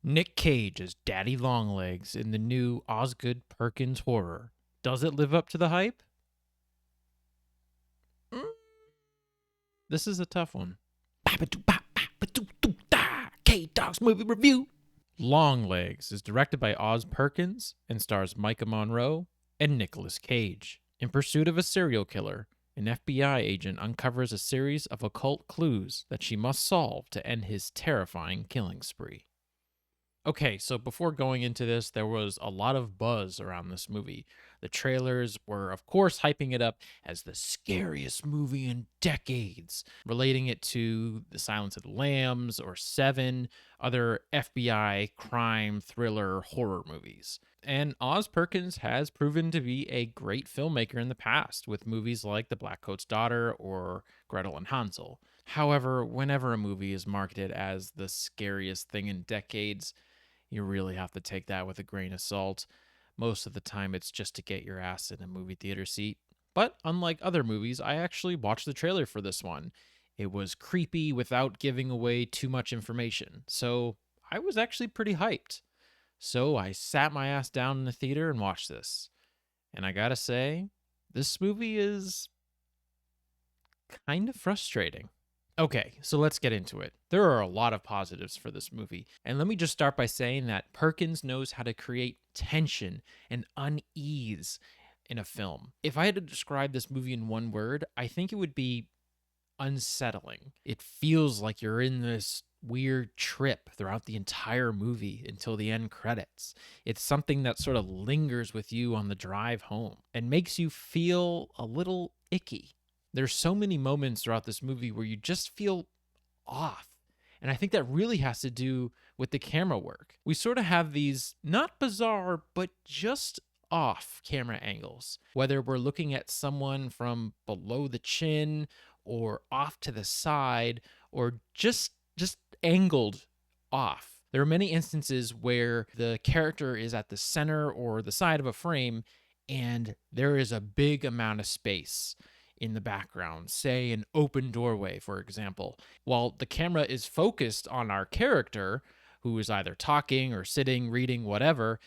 Nick Cage as Daddy Longlegs in the new Osgood Perkins horror. Does it live up to the hype? Mm, This is a tough one. K-Dog's movie review. Longlegs is directed by Oz Perkins and stars Micah Monroe and Nicolas Cage. In pursuit of a serial killer, an FBI agent uncovers a series of occult clues that she must solve to end his terrifying killing spree. Okay, so before going into this, there was a lot of buzz around this movie. The trailers were, of course, hyping it up as the scariest movie in decades, relating it to The Silence of the Lambs or Seven, other FBI crime thriller horror movies. And Oz Perkins has proven to be a great filmmaker in the past with movies like The Black Coat's Daughter or Gretel and Hansel. However, whenever a movie is marketed as the scariest thing in decades, you really have to take that with a grain of salt. Most of the time, it's just to get your ass in a movie theater seat. But unlike other movies, I actually watched the trailer for this one. It was creepy without giving away too much information, so I was actually pretty hyped. So I sat my ass down in the theater and watched this. And I gotta say, this movie is kind of frustrating. Okay, so let's get into it. There are a lot of positives for this movie, and let me just start by saying that Perkins knows how to create tension and unease in a film. If I had to describe this movie in one word, I think it would be unsettling. It feels like you're in this weird trip throughout the entire movie until the end credits. It's something that sort of lingers with you on the drive home and makes you feel a little icky. There's so many moments throughout this movie where you just feel off. And I think that really has to do with the camera work. We sort of have these not bizarre, but just off camera angles. Whether we're looking at someone from below the chin or off to the side or just angled off. There are many instances where the character is at the center or the side of a frame and there is a big amount of space in the background, say an open doorway, for example. While the camera is focused on our character, who is either talking or sitting, reading, whatever,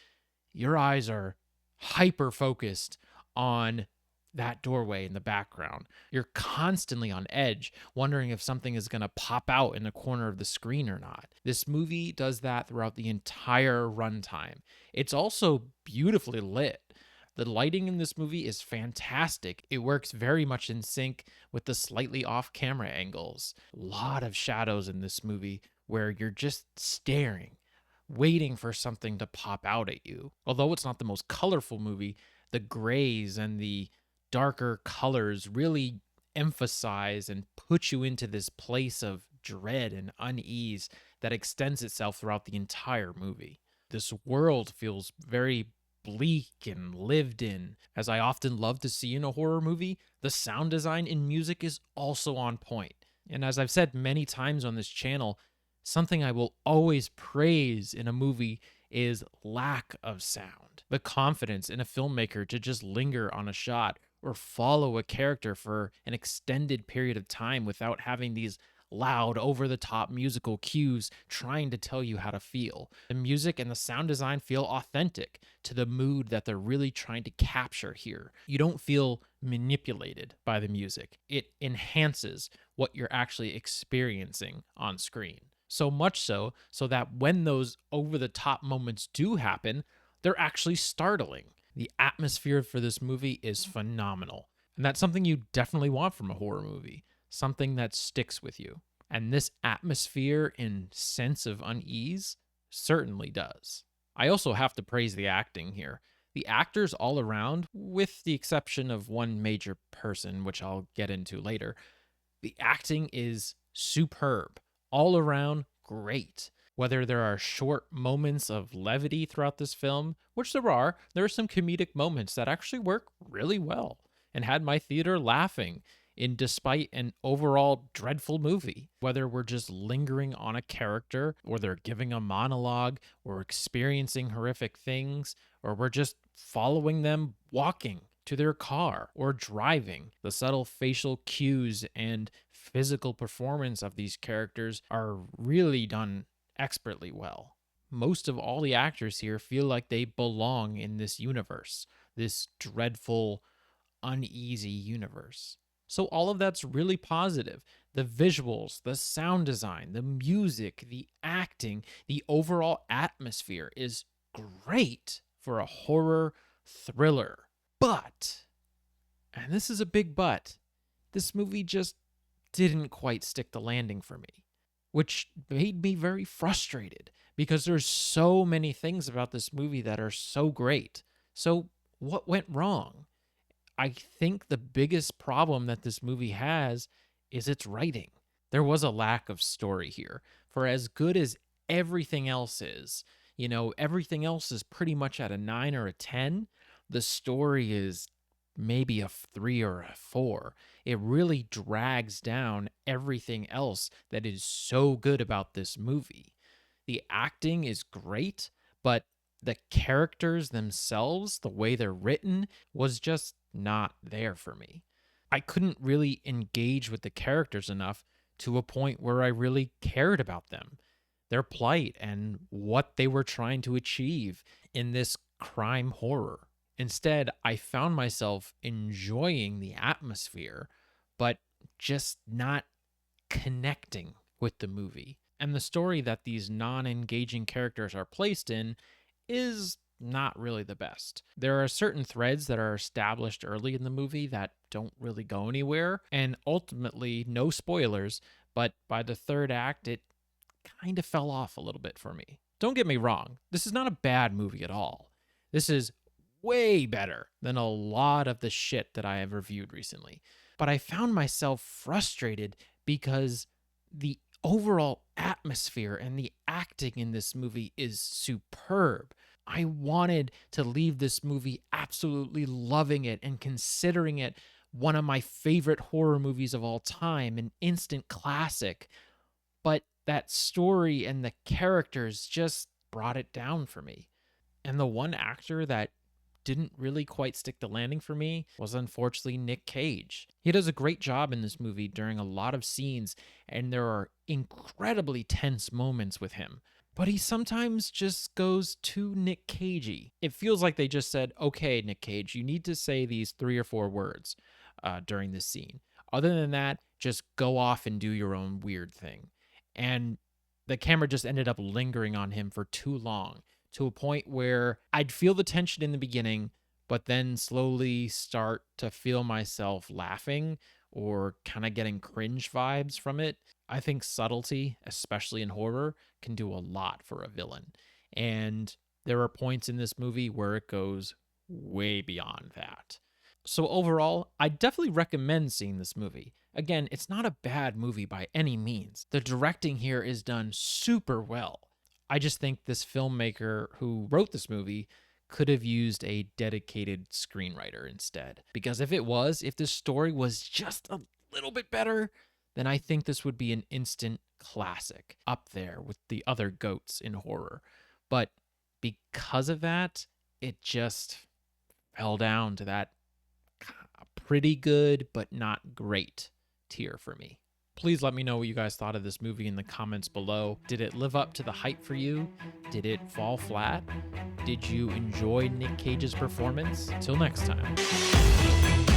your eyes are hyper focused on that doorway in the background. You're constantly on edge, wondering if something is going to pop out in the corner of the screen or not. This movie does that throughout the entire runtime. It's also beautifully lit. The lighting in this movie is fantastic. It works very much in sync with the slightly off camera angles. A lot of shadows in this movie where you're just staring, waiting for something to pop out at you. Although it's not the most colorful movie, the grays and the darker colors really emphasize and put you into this place of dread and unease that extends itself throughout the entire movie. This world feels very bleak and lived in. As I often love to see in a horror movie, the sound design in music is also on point. And as I've said many times on this channel, something I will always praise in a movie is lack of sound. The confidence in a filmmaker to just linger on a shot or follow a character for an extended period of time without having these loud, over the top musical cues trying to tell you how to feel. The music and the sound design feel authentic to the mood that they're really trying to capture here. You don't feel manipulated by the music, it enhances what you're actually experiencing on screen. So much so that when those over the top moments do happen, they're actually startling. The atmosphere for this movie is phenomenal. And that's something you definitely want from a horror movie, something that sticks with you. And this atmosphere and sense of unease certainly does. I also have to praise the acting here. The actors all around, with the exception of one major person, which I'll get into later, the acting is superb. All around, great. Whether there are short moments of levity throughout this film, which there are some comedic moments that actually work really well and had my theater laughing in despite an overall dreadful movie. Whether we're just lingering on a character, or they're giving a monologue, or experiencing horrific things, or we're just following them walking to their car or driving. The subtle facial cues and physical performance of these characters are really done expertly well. most of all the actors here feel like they belong in this universe, this dreadful, uneasy universe. So all of that's really positive. The visuals, the sound design, the music, the acting, the overall atmosphere is great for a horror thriller. But, and this is a big but, this movie just didn't quite stick the landing for me, which made me very frustrated because there's so many things about this movie that are so great. So, what went wrong? I think the biggest problem that this movie has is its writing. There was a lack of story here. For as good as everything else is, everything else is pretty much at a 9 or a 10. The story is maybe a 3 or a 4. It really drags down everything else that is so good about this movie. The acting is great, but the characters themselves, the way they're written, was just not there for me. I couldn't really engage with the characters enough to a point where I really cared about them, their plight, and what they were trying to achieve in this crime horror. Instead, I found myself enjoying the atmosphere, but just not connecting with the movie. And the story that these non engaging characters are placed in is not really the best. There are certain threads that are established early in the movie that don't really go anywhere, and ultimately, no spoilers, but by the third act, it kind of fell off a little bit for me. Don't get me wrong, this is not a bad movie at all. This is way better than a lot of the shit that I have reviewed recently. But I found myself frustrated because the overall atmosphere and the acting in this movie is superb. I wanted to leave this movie absolutely loving it and considering it one of my favorite horror movies of all time, an instant classic. But that story and the characters just brought it down for me. And the one actor that didn't really quite stick the landing for me was unfortunately Nick Cage. He does a great job in this movie during a lot of scenes, and there are incredibly tense moments with him. But he sometimes just goes too Nick Cagey. It feels like they just said, okay, Nick Cage, you need to say these 3 or 4 words during this scene. Other than that, just go off and do your own weird thing. And the camera just ended up lingering on him for too long, to a point where I'd feel the tension in the beginning, but then slowly start to feel myself laughing or kind of getting cringe vibes from it. I think subtlety, especially in horror, can do a lot for a villain. And there are points in this movie where it goes way beyond that. So overall, I definitely recommend seeing this movie. Again, it's not a bad movie by any means. The directing here is done super well. I just think this filmmaker who wrote this movie could have used a dedicated screenwriter instead. Because if this story was just a little bit better, then I think this would be an instant classic up there with the other GOATs in horror. But because of that, it just fell down to that pretty good but not great tier for me. Please let me know what you guys thought of this movie in the comments below. Did it live up to the hype for you? Did it fall flat? Did you enjoy Nick Cage's performance? Till next time.